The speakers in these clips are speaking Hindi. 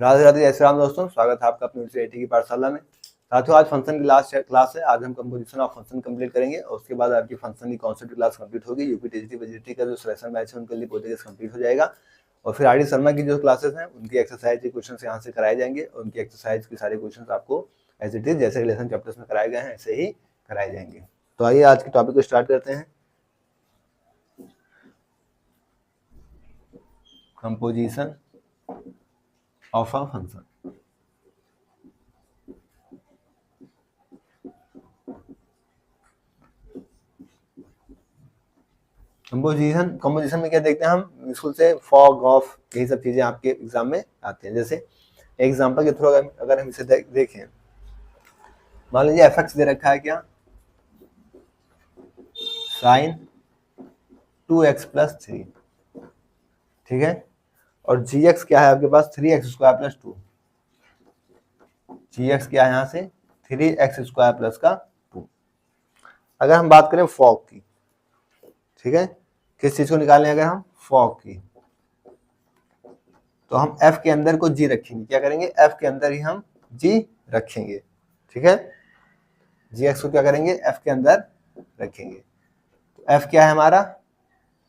राधे राधे, जय श्री राम दोस्तों। स्वागत है आपका अपनी यूनिवर्सिटी की पाठशाला में। साथियों, आज फंक्शन की लास्ट क्लास है। आज हम कंपोजिशन ऑफ फंक्शन कंप्लीट करेंगे और उसके बाद आपकी फंक्शन की कॉन्सेप्ट क्लास कंप्लीट होगी। यूपी टीजीटी वजीटी का जो सिलेक्शन बैच है उनके लिए प्रोजेक्ट कंप्लीट हो जाएगा और फिर आर डी शर्मा की जो क्लासेस हैं उनकी एक्सरसाइज के क्वेश्चन यहाँ से कराए जाएंगे और उनकी एक्सरसाइज के सारे क्वेश्चन आपको एज इट इज जैसे रिलेशन चैप्टर्स में कराए गए हैं ऐसे ही कराए जाएंगे। तो आइए आज के टॉपिक को स्टार्ट करते हैं। Composition of a function. Composition में क्या देखते हैं हम, स्कूल से फॉग ऑफ यही सब चीजें आपके एग्जाम में आते हैं। जैसे एग्जांपल के थ्रू अगर हम इसे देखें, मान लीजिए एफ एक्स दे रखा है क्या, साइन 2x+3, ठीक है। और जी एक्स क्या है आपके पास, 3x² + 2। जी एक्स क्या है यहाँ से 3x²+2। अगर हम बात करें फॉग की, ठीक है, किस चीज को निकालें, अगर हम फॉग की तो हम f के अंदर को g रखेंगे। क्या करेंगे, f के अंदर ही हम g रखेंगे, ठीक है। gx को क्या करेंगे, f के अंदर रखेंगे। तो f क्या है हमारा,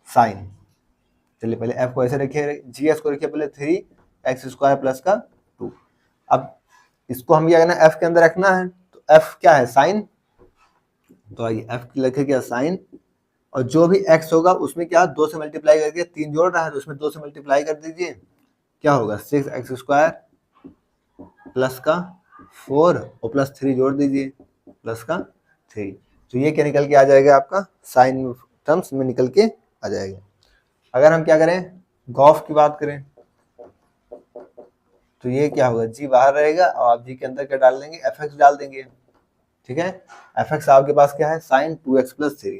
साइन। चलिए पहले f को ऐसे रखिए, gx को रखिए पहले 3x² + 2। अब इसको हम क्या करना है, f के अंदर रखना है, तो f क्या है, साइन। तो आइए f लिखे क्या, साइन, और जो भी x होगा उसमें क्या 2 से मल्टीप्लाई करके 3 जोड़ रहा है तो उसमें 2 से मल्टीप्लाई कर दीजिए। क्या होगा 6x² प्लस का 4 और +3 जोड़ दीजिए प्लस का 3। तो ये क्या निकल के आ जाएगा, आपका साइन टर्म्स में निकल के आ जाएगा। अगर हम क्या करें, गॉफ की बात करें तो ये क्या होगा, जी बाहर रहेगा और आप जी के अंदर क्या डाल देंगे, एफ एक्स डाल देंगे, ठीक है। एफ एक्स आपके पास क्या है, साइन 2x+3।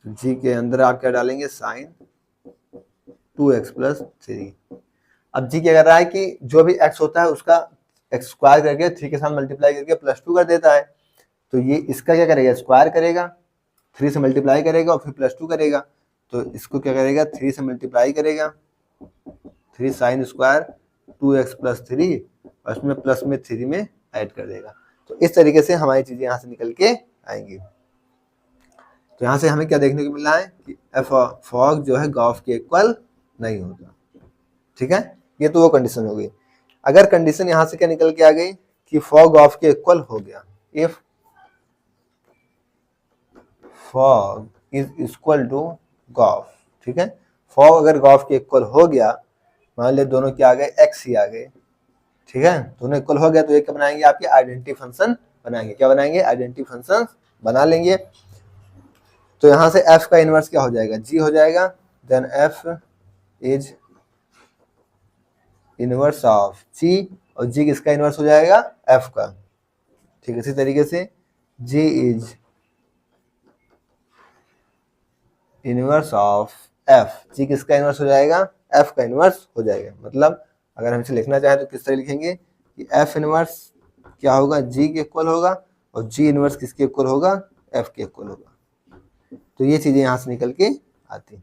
तो जी के अंदर आप क्या डालेंगे, साइन 2x+3। अब जी क्या कर रहा है कि जो भी x होता है उसका x² करके 3 के साथ मल्टीप्लाई करके +2 कर देता है। तो ये इसका क्या करेगा, स्क्वायर करेगा, 3 से मल्टीप्लाई करेगा और फिर +2 करेगा। तो इसको क्या करेगा, 3 से मल्टीप्लाई करेगा, 3 साइन स्क्वायर 2x+3 और उसमें प्लस में 3 में ऐड कर देगा। तो इस तरीके से हमारी चीजें यहाँ से निकल के आएंगी। तो यहाँ से हमें क्या देखने को मिल रहा है कि एफ फॉग जो है गॉफ के इक्वल नहीं होता, ठीक है। ये तो वो कंडीशन हो गई। अगर कंडीशन यहाँ से क्या निकल के आ गई कि फॉग ऑफ के इक्वल हो गया, if fog is equal to gof, ठीक है। फॉग अगर गॉफ के इक्वल हो गया, मान लिया दोनों क्या आ गए, एक्स ही आ गए, ठीक है, दोनों इक्वल हो गया, तो ये क्या बनाएंगे, आपके आइडेंटिटी फंक्शन बनाएंगे। क्या बनाएंगे, आइडेंटिटी फंक्शन बना लेंगे। तो यहाँ से f का इनवर्स क्या हो जाएगा, g हो जाएगा। Then f is inverse of g, और g किसका इनवर्स हो जाएगा, f का, ठीक है। इसी तरीके से g is inverse of f, g किसका इनवर्स हो जाएगा, f का इनवर्स हो जाएगा। मतलब अगर हम इसे लिखना चाहें तो किस तरह लिखेंगे कि f इनवर्स क्या होगा, g के इक्वल होगा, और g इनवर्स किसके इक्वल होगा, f के इक्वल होगा। तो ये चीजें यहाँ से निकल के आती।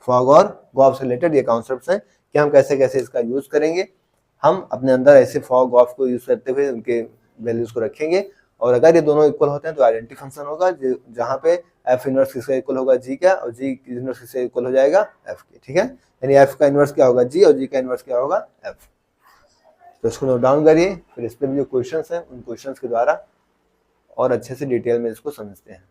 फॉग और गॉफ से रिलेटेड ये कॉन्सेप्ट्स हैं कि हम कैसे कैसे इसका यूज करेंगे। हम अपने अंदर ऐसे फॉग गॉफ को यूज करते हुए उनके वैल्यूज को रखेंगे, और अगर ये दोनों इक्वल होते हैं तो आइडेंटिटी फंक्शन होगा जहाँ पे एफ इनवर्स किसका इक्वल होगा, जी का, और जी इनवर्स किसका इक्वल हो जाएगा, एफ के, ठीक है। यानी एफ का इनवर्स क्या होगा, जी, और जी का इनवर्स क्या होगा, एफ। तो इसको नोट डाउन करिए, फिर इस पर भी जो क्वेश्चन है उन क्वेश्चन के द्वारा और अच्छे से डिटेल में इसको समझते हैं।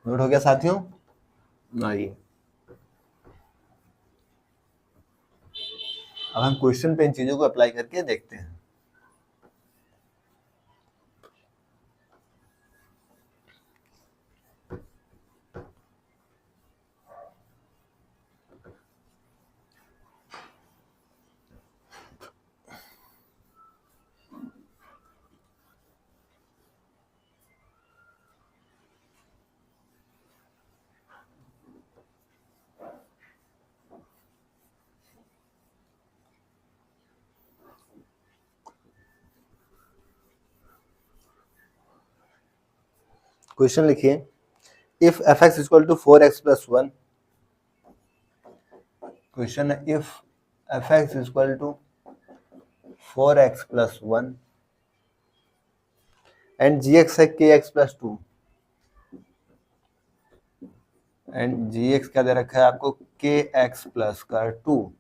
नोट हो गया साथियों, आइए अब हम क्वेश्चन पे इन चीजों को अप्लाई करके देखते हैं। क्वेश्चन लिखिए, if f x equal to 4x plus 1, question है if f x equal to 4x plus 1 and g x है k x plus 2, and g x क्या दे रखा है आपको, के एक्स प्लस का 2,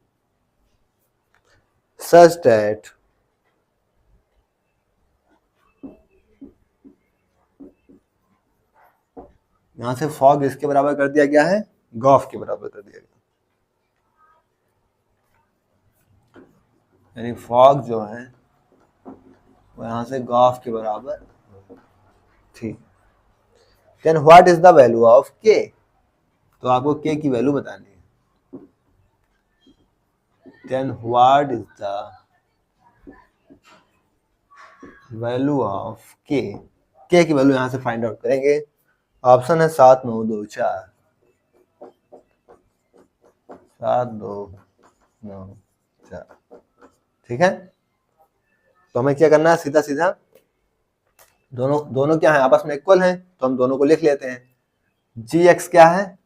सच दैट यहां से फॉग इसके बराबर कर दिया गया है, गॉफ के बराबर कर दिया गया, यानी फॉग जो है वो यहां से गॉफ के बराबर, ठीक। Then what is the value of k, तो आपको के की वैल्यू बतानी है। Then what is the value of k की वैल्यू यहां से फाइंड आउट करेंगे। ऑप्शन है 7 9 2 4, 7 2 9 4, ठीक है। तो हमें क्या करना है, सीधा सीधा दोनों दोनों क्या है, आपस में इक्वल हैं, तो हम दोनों को लिख लेते हैं। जी एक्स क्या है,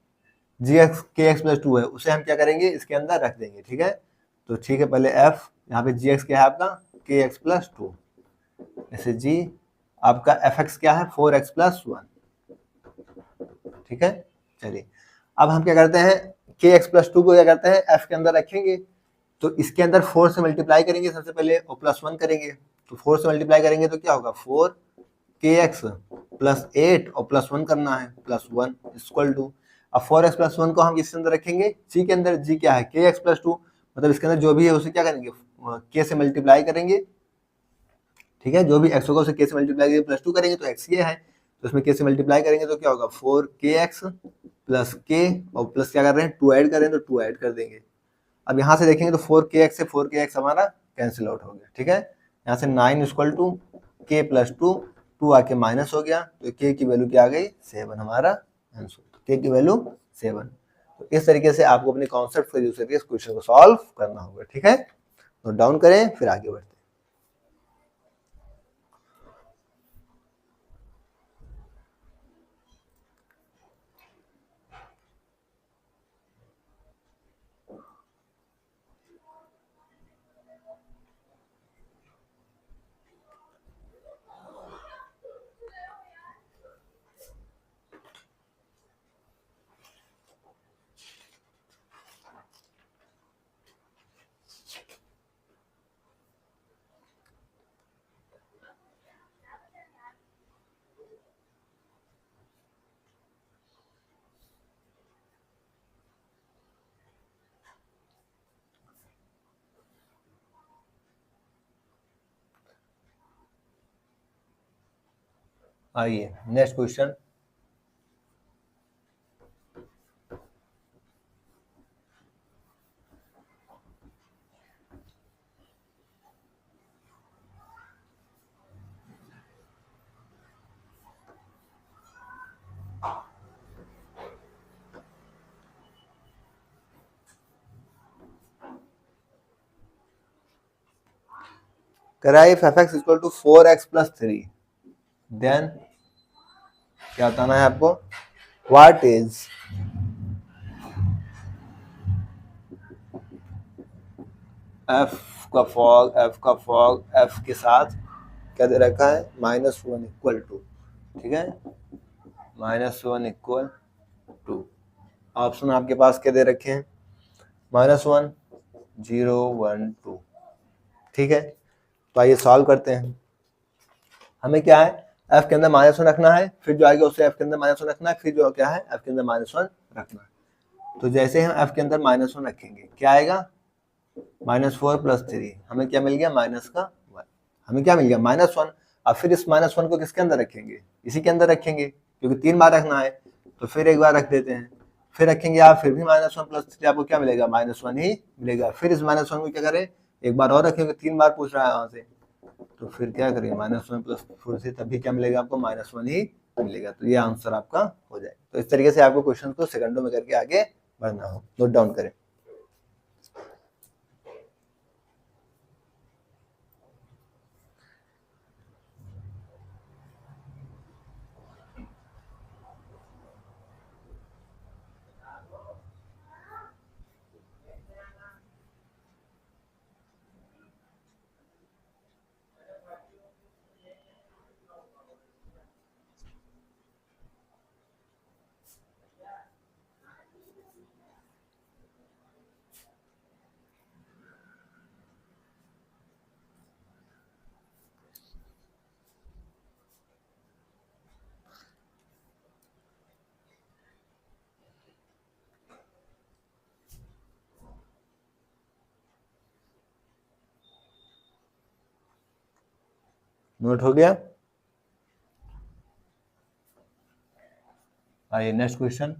जी एक्स के एक्स प्लस 2 है, उसे हम क्या करेंगे इसके अंदर रख देंगे, ठीक है। तो ठीक है, पहले एफ, यहाँ पे जी एक्स क्या है आपका के एक्स प्लस 2, ऐसे जी आपका एफ एक्स क्या है 4x प्लस 1, ठीक है। चलिए अब हम क्या करते हैं, के एक्स प्लस 2 को क्या करते हैं एफ के अंदर रखेंगे, तो इसके अंदर 4 से मल्टीप्लाई करेंगे सबसे पहले और प्लस 1 करेंगे, तो 4 से मल्टीप्लाई करेंगे तो क्या होगा 4 के एक्स प्लस 8 और प्लस 1 करना है प्लस 1 इक्वल टू, अब 4x प्लस 1 को हम किसके अंदर रखेंगे, जी के अंदर, जी क्या है के एक्स प्लस 2, मतलब इसके अंदर जो भी है उसे क्या करेंगे के से मल्टीप्लाई करेंगे, ठीक है। जो भी एक्स होगा उसे के से मल्टीप्लाई करेंगे, प्लस 2 करेंगे तो एक्स ये है, तो इसमें के से मल्टीप्लाई करेंगे तो क्या होगा 4kx प्लस के, और प्लस क्या कर रहे हैं 2 ऐड कर रहे हैं तो 2 ऐड कर देंगे। अब यहाँ से देखेंगे तो 4kx से 4kx हमारा कैंसिल आउट हो गया, ठीक है। यहाँ से 9 इक्वल टू के प्लस 2, 2 आके माइनस हो गया, तो के की वैल्यू क्या आ गई 7, हमारा आंसर, के की वैल्यू 7। तो इस तरीके से आपको अपने कॉन्सेप्ट को यूज करके इस क्वेश्चन को सॉल्व करना होगा, ठीक है। नोट डाउन करें फिर आगे बढ़ते हैं। आइए नेक्स्ट क्वेश्चन, करा if f x equal to 4x plus 3, then क्या बताना है आपको, व्हाट इज एफ का फॉग एफ के साथ क्या दे रखा है -1 इक्वल टू, ठीक है, -1 इक्वल टू, ऑप्शन आपके पास क्या दे रखे हैं -1 0 1 2, ठीक है। तो आइए सॉल्व करते हैं। हमें क्या है एफ के अंदर -1 रखना है, फिर जो आएगा उसे एफ के अंदर -1 रखना है, फिर जो क्या है एफ के अंदर -1 रखना है। तो जैसे हम एफ के अंदर -1 रखेंगे क्या आएगा -4 प्लस 3, हमें क्या मिल गया माइनस का 1, हमें क्या मिल गया -1। अब फिर इस -1 को किसके अंदर रखेंगे, इसी के अंदर रखेंगे, क्योंकि 3 बार रखना है, तो फिर एक बार रख देते हैं, फिर रखेंगे आप, फिर भी -1 प्लस 3 आपको क्या मिलेगा -1 ही मिलेगा। फिर इस -1 को क्या करें एक बार और रखेंगे, 3 बार पूछ रहा है वहां से, तो फिर क्या करेंगे -1 प्लस 4 से तभी क्या मिलेगा आपको -1 ही मिलेगा, तो ये आंसर आपका हो जाएगा। तो इस तरीके से आपको क्वेश्चन को सेकंडों में करके आगे बढ़ना हो, नोट डाउन करें। नोट हो गया। आइए next question.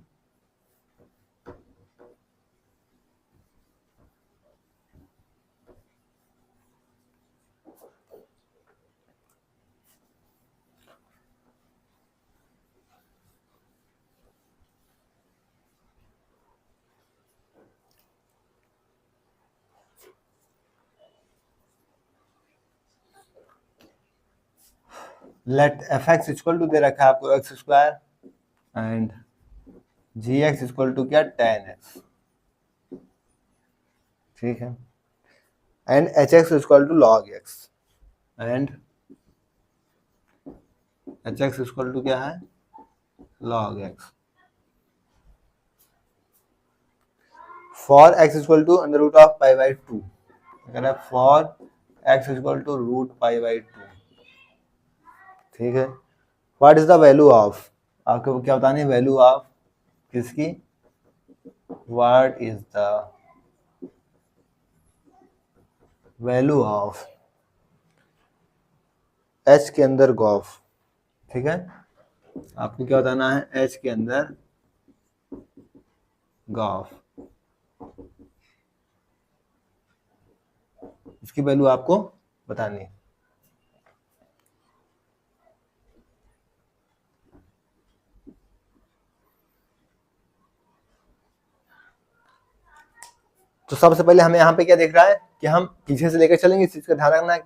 Let f x equal to दे रखा है आपको x square and g x equal to क्या, टेन एक्स, ठीक है, and h x equal to log x, and h x equal to क्या है, log x, for x equal to under root of pi by two, अगर है for x equal to root pi by two, ठीक है। What is the value of, आपको क्या बतानी है, वैल्यू ऑफ किसकी, what is the value of H के अंदर गॉफ, ठीक है, आपको क्या बताना है, एच के अंदर गॉफ, इसकी वैल्यू आपको बतानी है। तो सबसे पहले हमें यहाँ पे क्या देख रहा है कि हम पीछे से लेकर चलेंगे, इस चीज का ध्यान रखना है।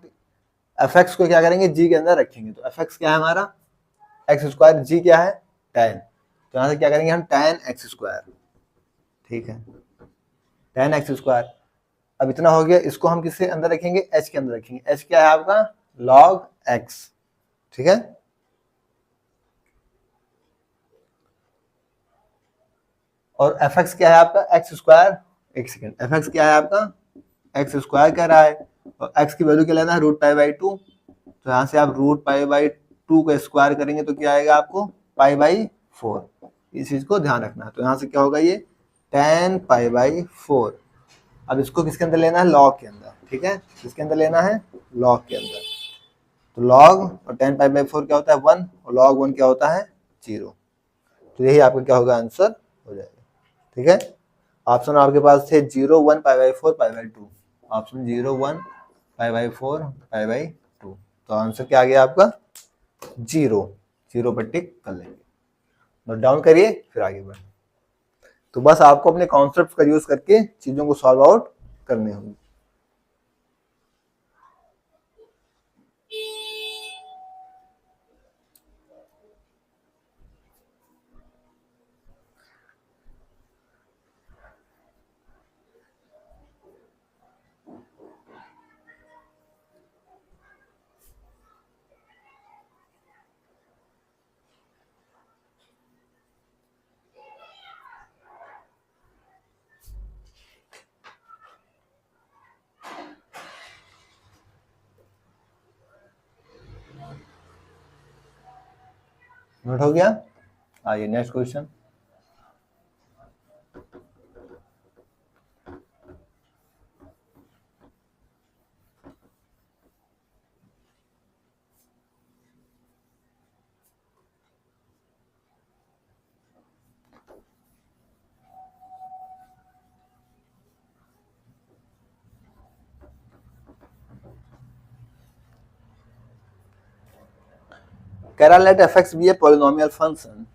एफ एक्स को क्या करेंगे, जी के अंदर रखेंगे, तो एफ एक्स क्या है हमारा, एक्स स्क्वायर, जी क्या है, टेन, तो यहाँ से क्या करेंगे हम, टेन एक्स स्क्वायर, ठीक है, टेन एक्स स्क्वायर। अब इतना हो गया, इसको हम किसके अंदर रखेंगे, एच के अंदर रखेंगे, एच क्या है आपका, लॉग एक्स, ठीक है। और एफ एक्स क्या है आपका, एक्स स्क्वायर, एक सेकेंड, एफ एक्स क्या है आपका, एक्स स्क्वायर कह रहा है, और एक्स की वैल्यू क्या लेना है, रूट पाई बाई टू, तो यहाँ से आप रूट पाई बाई टू का स्क्वायर करेंगे तो क्या आएगा आपको, पाई बाई फोर, इस चीज को ध्यान रखना है। तो यहाँ से क्या होगा, ये टेन पाई बाई फोर। अब इसको किसके अंदर लेना है, लॉग के अंदर, ठीक है, किसके अंदर लेना है, लॉग के अंदर, तो लॉग और टेन पाई बाई फोर क्या होता है, वन, और लॉग वन क्या होता है, जीरो, तो यही आपका क्या होगा, आंसर हो जाएगा, ठीक है। ऑप्शन आपके पास थे zero, one, pi by four, pi by to, option zero, one, pi by four, pi by to, तो आंसर क्या आ गया आपका, जीरो, जीरो पर टिक कर लेंगे, नोट डाउन करिए फिर आगे बढ़े। तो बस आपको अपने कॉन्सेप्ट का यूज करके चीजों को सॉल्व आउट करने होंगे। नोट हो गया, आइए नेक्स्ट क्वेश्चन। कह रहा let fx be a polynomial function,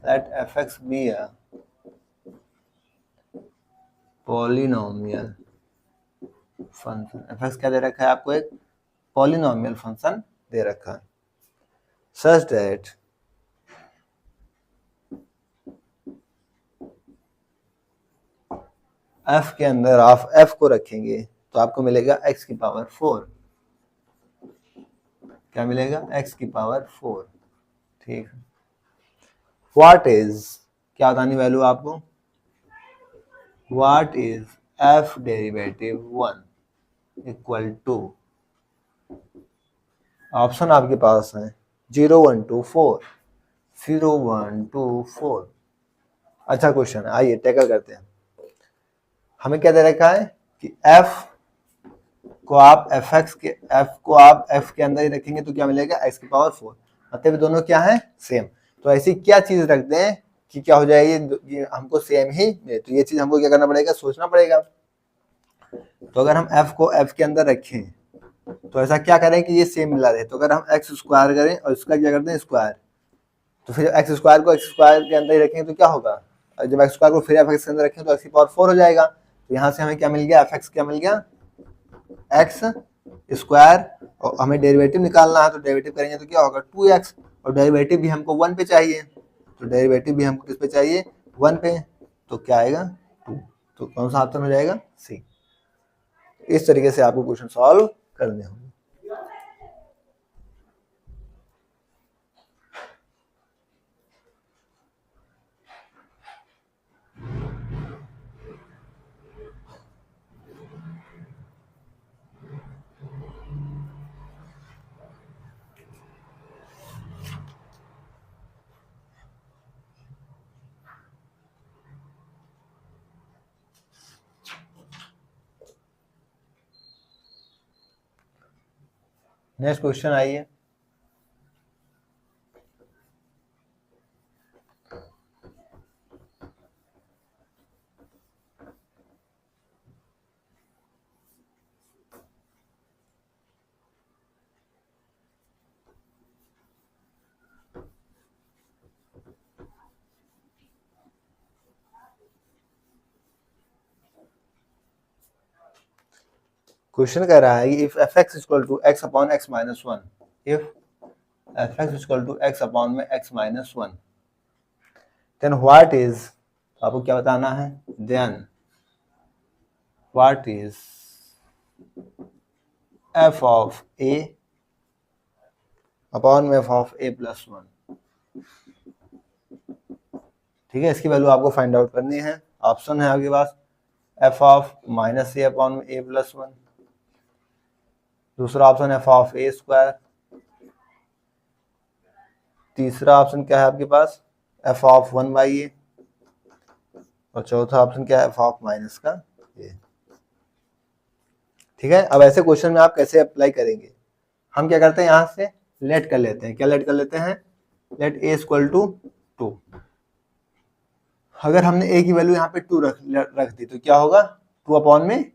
let fx be a polynomial function, fx क्या दे रखा है आपको, एक polynomial function दे रखा है, such that f के अंदर आप f को रखेंगे तो आपको मिलेगा x की पावर 4, क्या मिलेगा, x की पावर 4, ठीक है। व्हाट इज, क्या बतानी वैल्यू आपको, what is f derivative 1 equal to, option आपके पास है 0, 1, 2, 4, 0, 1, 2, 4। अच्छा क्वेश्चन है, आइए टैकल करते हैं। हमें क्या दे रखा है कि f को आप f को आप f के अंदर ही रखेंगे तो क्या मिलेगा x की पावर 4। मतलब दोनों क्या है सेम। तो ऐसी क्या चीज रख दें कि क्या हो जाएगी, ये हमको सेम ही मिले। तो ये चीज हमको क्या करना पड़ेगा, सोचना पड़ेगा। तो अगर हम f को f के अंदर रखें तो ऐसा क्या करें कि ये सेम मिला रहे। तो अगर हम x स्क्वायर करें और इसका क्या करते हैं स्क्वायर, तो फिर x स्क्वायर को x स्क्वायर के अंदर ही रखेंगे तो क्या होगा, जब x स्क्वायर को फिर f(x) के अंदर रखें तो x की पावर 4 हो जाएगा। तो यहाँ से हमें क्या मिल गया, f(x) क्या मिल गया, x स्क्वायर। और हमें डेरिवेटिव निकालना है तो डेरिवेटिव करेंगे तो क्या होगा 2x, और डेरिवेटिव भी हमको 1 पे चाहिए। तो डेरिवेटिव भी हमको किस पे चाहिए, 1 पे। तो क्या आएगा 2। तो कौन सा ऑप्शन हो जाएगा, सी। इस तरीके से आपको क्वेश्चन सॉल्व करने होंगे। नेक्स्ट क्वेश्चन आइए। क्वेश्चन कह रहा है कि if f(x) equal to x upon x minus 1, if f(x) equal to x upon में x minus 1, then what is, आपको क्या बताना है, then what is f of a upon में f ऑफ a प्लस 1। ठीक है, इसकी वैल्यू आपको फाइंड आउट करनी है। ऑप्शन है आपके पास f of minus a upon में a प्लस 1, दूसरा option f of a square, तीसरा ऑप्शन क्या है आपके पास f ऑफ 1 बाई a, और चौथा ऑप्शन क्या है f ऑफ माइनस का a। ठीक है, अब ऐसे क्वेश्चन में आप कैसे अप्लाई करेंगे, हम क्या करते हैं यहां से लेट कर लेते हैं। क्या लेट कर लेते हैं, लेट a इक्वल टू 2। अगर हमने a की वैल्यू यहाँ पे 2 रख दी तो क्या होगा 2 अपॉन में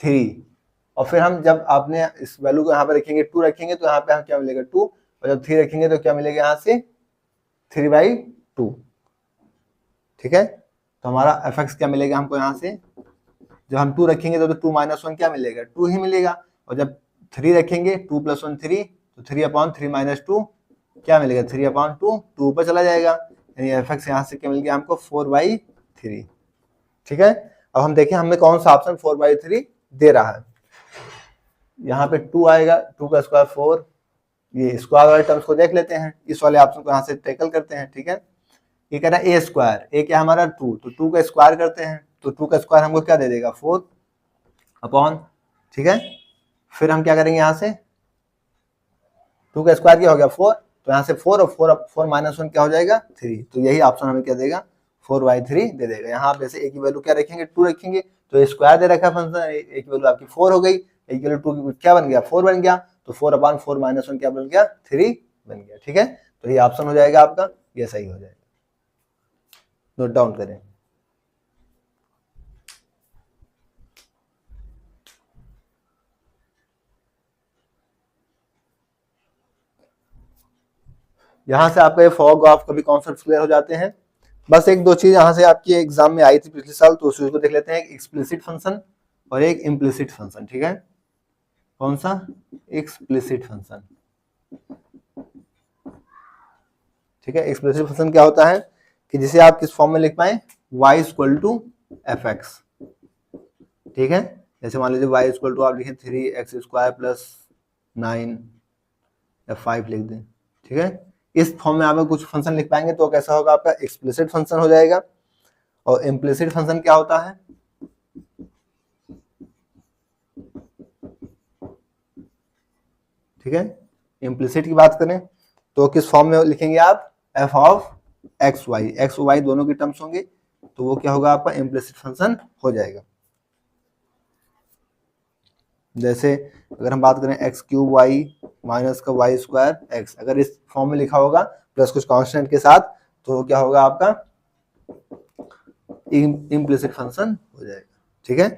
3, और फिर हम जब आपने इस वैल्यू को यहाँ पे रखेंगे 2 रखेंगे तो यहाँ पे हम क्या मिलेगा 2, और जब 3 रखेंगे तो क्या मिलेगा यहाँ से 3/2। ठीक है, तो हमारा f(x) क्या मिलेगा हमको यहाँ से, जब हम 2 रखेंगे तो 2 माइनस 1 क्या मिलेगा 2 ही मिलेगा, और जब 3 रखेंगे 2 प्लस 1 3, तो 3 अपॉन 3 माइनस 2 क्या मिलेगा 3 अपॉन 2, 2 ऊपर चला जाएगा, यानी f(x) यहाँ से क्या मिल गया हमको 4/3। ठीक है, अब हम देखें हमें कौन सा ऑप्शन 4/3 दे रहा है। यहाँ पे 2 आएगा, 2 का स्क्वायर 4, ये स्क्वायर वाले टर्म्स को देख लेते हैं, इस वाले ऑप्शन को यहाँ से टैकल करते हैं। ठीक है, ये कह रहा है a स्क्वायर, a क्या हमारा 2, तो 2 का स्क्वायर करते हैं, तो 2 का स्क्वायर हमको क्या दे देगा 4 अपॉन। ठीक है, फिर हम क्या करेंगे यहाँ से 2 का स्क्वायर क्या हो गया 4, तो यहाँ से 4 और 4 माइनस 1 क्या हो जाएगा 3, तो यही ऑप्शन हमें क्या देगा 4/3 दे देगा। यहाँ आप जैसे a की वैल्यू क्या रखेंगे 2 रखेंगे, तो स्क्वायर दे रखा है फंक्शन, a की वैल्यू आपकी 4 हो गई, a की वैल्यू 2 क्या बन गया 4 बन गया, तो 4 अपॉन 4 माइनस 1 क्या बन गया 3 बन गया। ठीक है, तो ये ऑप्शन हो जाएगा आपका, ये सही हो जाएगा। नोट डाउन करें। यहां से आपका ये फॉग ऑफ का भी कॉन्सेप्ट क्लियर हो जाते हैं। बस एक दो चीज यहां से आपकी एग्जाम में आई थी पिछले साल, तो उसी को देख लेते हैं, एक एक्सप्लिसिट फंक्शन और एक इम्प्लिसिट फंक्शन। ठीक है, कौन सा, एक्सप्लिसिट फंक्शन। ठीक है, एक्सप्लिसिट फंक्शन क्या होता है कि जिसे आप किस फॉर्म में लिख पाए, y इक्वल टू f(x). ठीक है, जैसे मान लीजिए y इक्वल टू आप लिखें 3x स्क्वायर प्लस 9 या 5 लिख दें। ठीक है, इस फॉर्म में आप कुछ फंक्शन लिख पाएंगे तो कैसा होगा आपका एक्सप्लिसिट फंक्शन हो जाएगा। और इम्प्लिसिट फंक्शन क्या होता है, ठीक है, इम्प्लिसिट की बात करें तो किस फॉर्म में लिखेंगे आप, f ऑफ एक्स वाई दोनों की टर्म्स होंगे, तो वो क्या होगा आपका इम्प्लिसिट फंक्शन हो जाएगा। जैसे अगर हम बात करें एक्स क्यूब वाई माइनस का वाई स्क्वायर एक्स, अगर इस फॉर्म में लिखा होगा प्लस कुछ कांस्टेंट के साथ, तो क्या होगा आपका इम्प्लिसिट फंक्शन हो जाएगा। ठीक है,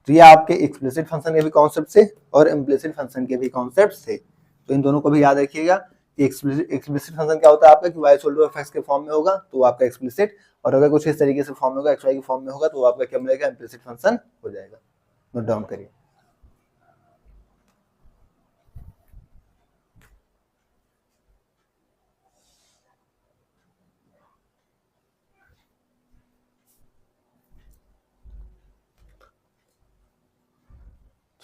तो ये आपके एक्सप्लिसिट फंक्शन के भी कॉन्सेप्ट थे और इम्प्लिसिट फंक्शन के भी कॉन्सेप्ट थे, तो इन दोनों को भी याद रखिएगा कि एक्सप्लिसिट फंक्शन क्या होता है आपका कि y सोल्डर ऑफ x के फॉर्म में होगा तो आपका एक्सप्लिसिट, और अगर कुछ इस तरीके से फॉर्म में होगा xy के फॉर्म में होगा तो आपका क्या मिलेगा, इम्प्लिसिट फंक्शन हो जाएगा। नोट डाउन करिए।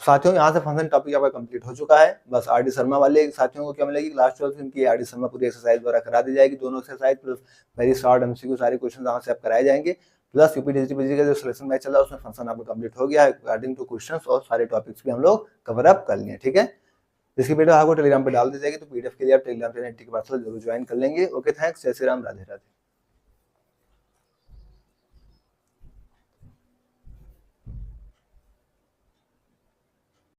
साथियों यहाँ से फंक्शन टॉपिक आपका कंप्लीट हो चुका है। बस आर डी शर्मा वाले साथियों को क्या मिलेगी, क्लास 12 इनकी आर डी शर्मा पूरी एक्सरसाइज द्वारा करा दी जाएगी, दोनों exercise plus very short MCQ सारे क्वेश्चन यहाँ से आप कराए जाएंगे, प्लस यूपी डिजिटल का जो सिलेक्शन बैच चल रहा है उसमें फंक्शन आपका कंप्लीट हो गया है अकॉर्डिंग टू क्वेश्चन, और सारे टॉपिक्स भी हम लोग कवर अप कर लिए। ठीक है, इसकी वीडियो आपको टेलीग्राम पे डाल दी जाएगी, तो पीडीएफ के लिए आप टेलीग्राम चैनल के जरूर ज्वाइन कर लेंगे। ओके, थैंक्स, जय श्री राम, राधे राधे।